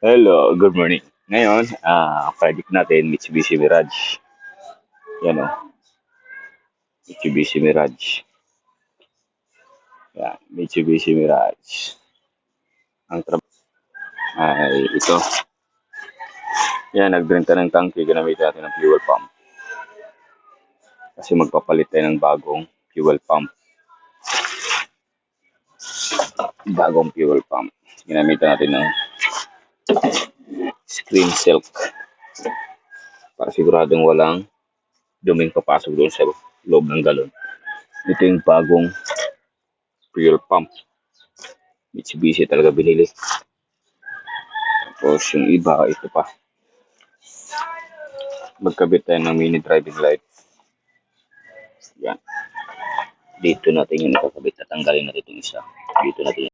Hello, good morning. Ngayon, project natin, Mitsubishi Mirage. Yan o, Mitsubishi Mirage. Yan, Mitsubishi Mirage. Ang trabaho ay ito. Yan, nag-drain ka ng tanke, ginamit natin ng fuel pump. Kasi magpapalit tayo ng bagong fuel pump. Bagong fuel pump. Ginamit natin ng screen silk. Para siguradong walang duming papasok doon sa loob ng galon. Ito yung bagong fuel pump. Mitsubishi talaga binili. Tapos yung iba, ito pa. Magkabit tayo ng mini driving light. Yan. Dito natin yung nakakabit. Tatanggalin natin itong isa. Dito natin